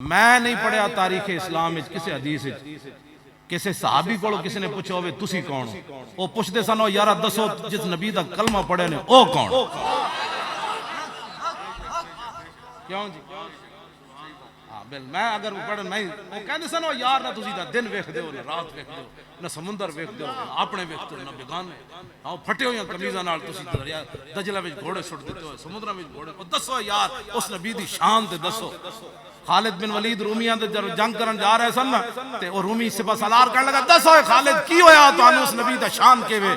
میں نہیں پڑھیا تاریخ اسلام وچ کسی حدیث وچ کسی صحابی کو کسی نے پوچھا ہوئے تسی کون ہو، وہ پوچھتے سن یارا دسو جس نبی دا کلمہ پڑھے نے او کون؟ کیوں جی؟ میں اگر پڑھن نہیں وہ کہندے سن یار نہ تسی دا دن ویکھ دیو نہ رات ویکھ دیو نہ سمندر ویکھ دیو اپنے ویکھ دیو نہ بیگانے آ پھٹے ہوئے کمیزاں نال تسی دریا دجلہ وچ گھوڑے سٹ دیتے ہو سمندر وچ گھوڑے او دسو یار اس نبی دی شان تے دسو۔ خالد بن ولید رومیاں دے جنگ کرن جا رہے سن تے او رومی سپہ سالار کہنے لگا دسو خالد کی ہویا تانوں اس نبی دا شان کیویں؟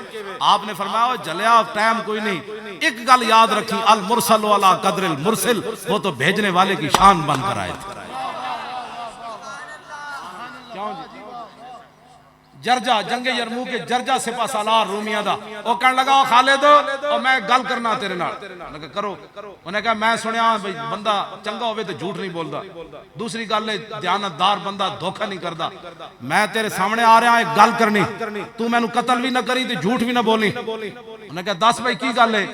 آپ نے فرمایا جلیا ٹائم کوئی نہیں، ایک گل یاد رکھی المرسل والا قدر المرسل، وہ تو بھیجنے والے کی شان بن کر آئے تھے۔ جرجا جنگ یرموک کے جرجا سپہ سالار رومیاں دا او کہنے لگا خالد او میں گل کرنا تیرے نال، لگا کرو۔ انہیں کہا میں سنیا بندہ چنگا ہوئے تو جھوٹ نہیں بولدا، دوسری گل ہے دیانتدار بندہ دھوکہ نہیں کردا، میں تیرے سامنے آ رہا ایک گل کرنی تو میں نو قتل بھی نہ کری تو جھوٹ بھی نہ بولی۔ انہیں کہا دس بھائی کی گل ہے؟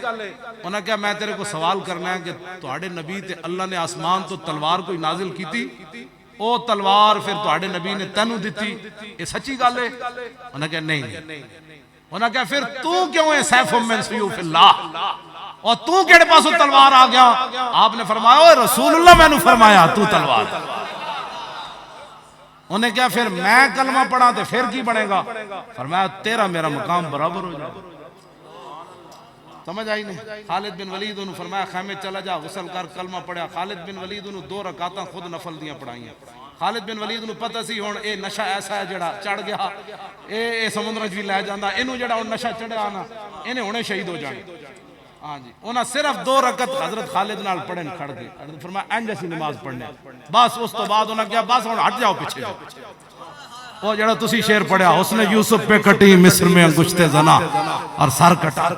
انہیں کہا میں تیرے کو سوال کرنا ہے کہ تہاڈے نبی تے اللہ نے آسمان تو تلوار کوئی نازل کیتی، او تلوار پھر تہاڈے نبی نے تینوں دتی، یہ سچی گل ہے؟ انہیں کہا نہیں۔ انہیں کہا پھر تو کیوں ہے سیف من سیوف اللہ، اور تو کیڑے پاسوں تلوار آ گیا؟ آپ نے فرمایا اوہ رسول اللہ میں نے فرمایا تو تلوار۔ انہیں کہا پھر میں کلمہ پڑھا تو پھر کی بنے گا؟ فرمایا تیرا میرا مقام برابر ہو جائے۔ سمجھ آئی نہیں؟ خالد بن ولید انہوں فرمایا خیمے چلا جا غسل کر کلمہ پڑھیا۔ خالد بن ولید انہوں 2 رکعتاں خود نفل دیاں پڑھائیاں۔ خالد بن ولید انہوں پتہ سی ہون اے نشہ ایسا ہے جڑا چڑھ گیا اے سمندر بھی لے جاندہ، انہوں جڑا نشہ چڑھے آنا انہیں ہونے شہید ہو جانے۔ ہاں جی انہاں صرف 2 رکعت حضرت خالد نال پڑھن کھڑ گئے، حضرت فرمایا این جیسی نماز پڑھنے، بس اس تو بعد انہاں کیا بس ہون ہٹ جاؤ پیچھے جاؤ۔ وہ جڑا تسی شعر پڑھیا اس نے یوسف پہ کٹی مصر میں انگشت زنا اور سر کٹا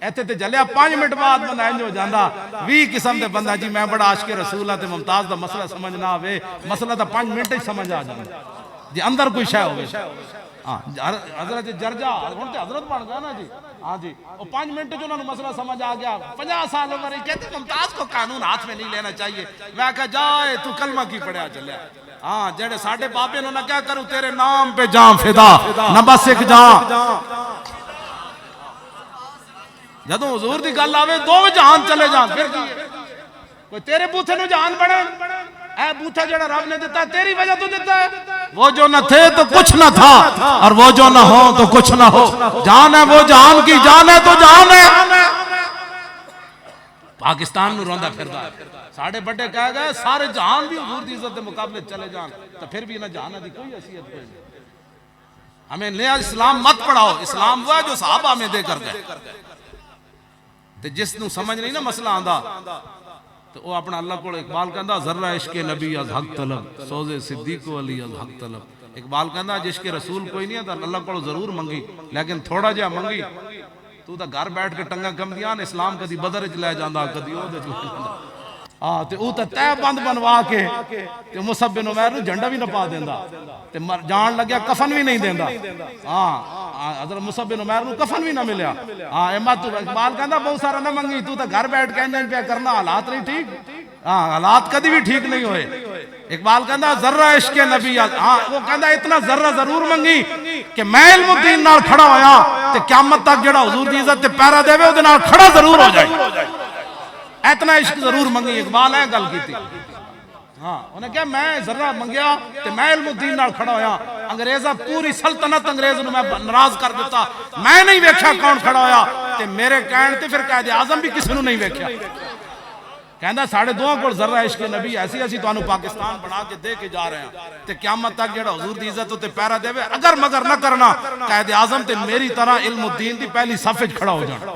ایتھے تے جلیا 5 منٹ بعد بندہ انج ہو جاندا 20 قسم دے بندہ جی میں بڑا عاشق رسول اللہ تے ممتاز دا مسئلہ سمجھ نہ آوے، مسئلہ تا 5 منٹ ہی سمجھ آ جاندا جی اندر کوئی شے ہوے۔ ہاں حضرت جرجا ہن تے حضرت بن گیا نا جی، ہاں جی وہ 5 منٹ جو انہوں نے مسئلہ سمجھ آ گیا، 50 سال عمر کہتے ممتاز کو قانون ہاتھ میں نہیں لینا چاہیے۔ میں کہا جائے تو کلمہ کی پڑھیا چلیا۔ ہاں جڑے ساڈے بابے انہوں نے کیا کروں تیرے نام پہ جان فدا نہ بس ایک جان، جدوں حضور دی گل آوے 2 جہان چلے جان پھر کی کوئی تیرے بوتھے نو جہان بڑھے، اے بوتھا جڑا رب نے دیتا ہے تیری وجہ تو دیتا ہے، وہ جو نہ تھے تو کچھ نہ تھا اور وہ جو نہ ہو تو کچھ نہ ہو، جان ہے وہ جہان کی جان ہے تو جہان ہے۔ پاکستان نو روندہ پھردا ساڑھے بڑے کہہ گئے سارے جہان بھی حضور دی عزت دے مقابلے چلے جان تو پھر بھی نہ جہان دی کوئی حیثیت کوئی نہیں۔ ہمیں نیا اسلام مت پڑھاؤ، اسلام وہ ہے جو صحابہ میں دے کر گئے، تے جس نو سمجھ نہیں نا مسئلہ آندا تو وہ اپنا اللہ کو اقبال کہندا ذرہ عشق نبی از حق طلب سوز صدیق علی از حق طلب۔ اقبال کہندا عشق رسول کوئی نہیں ہے اللہ کو ضرور منگی لیکن تھوڑا جہا منگی تو تا گھر بیٹھ کے ٹنگا کم دیاں اسلام کدی بدر وچ لے جاندا کدی او دے لے جاندا، ہاں تے او تے تے بند بنوا کے تے مصعب بن عمیر نو جھنڈا بھی نہ پا دیندا تے جان لگیا کفن بھی نہیں دیندا۔ ہاں حضرت مصعب بن عمیر نو کفن بھی نہ ملیا۔ ہاں احمد اقبال کہندا بہت سارا نہ منگی تو تے گھر بیٹھ کے انج پہ کرنا حالات نہیں ٹھیک، ہاں حالات کدی بھی ٹھیک نہیں ہوئے۔ اقبال کہندا ذرہ عشق نبی، ہاں وہ کہندا اتنا ذرہ ضرور منگی کہ میں علم الدین نال کھڑا ہویا تے قیامت تک جڑا حضور دی عزت تے پیرا دے وے او دے نال کھڑا ضرور ہو جائے، اتنا عشق ضرور منگی۔ اقبال ہے گل کیتی، ہاں انہیں کہا میں ذرہ منگیا تے میں علم الدین نال کھڑا ہویا، انگریزہ پوری سلطنت انگریز نو میں ناراض کر دیتا، میں نہیں ویکھیا کون کھڑا ہویا تے میرے کہن تے پھر قائد اعظم بھی کسی نو نہیں ویکھیا۔ کہندا ساڑھے 2 کو ذرہ عشق نبی ایسی ایسی تو انہوں پاکستان بنا کے دے کے جا رہے ہیں تے قیامت تک جڑا حضور دی عزت تے پیرا دے وے اگر مگر نہ کرنا قائد اعظم تے میری طرح علم الدین دی پہلی صف وچ کھڑا ہو جانا۔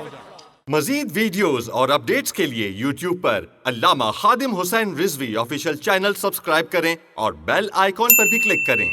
مزید ویڈیوز اور اپڈیٹس کے لیے یوٹیوب پر علامہ Khadim Hussain Rizvi official channel subscribe کریں اور بیل آئیکن پر بھی کلک کریں۔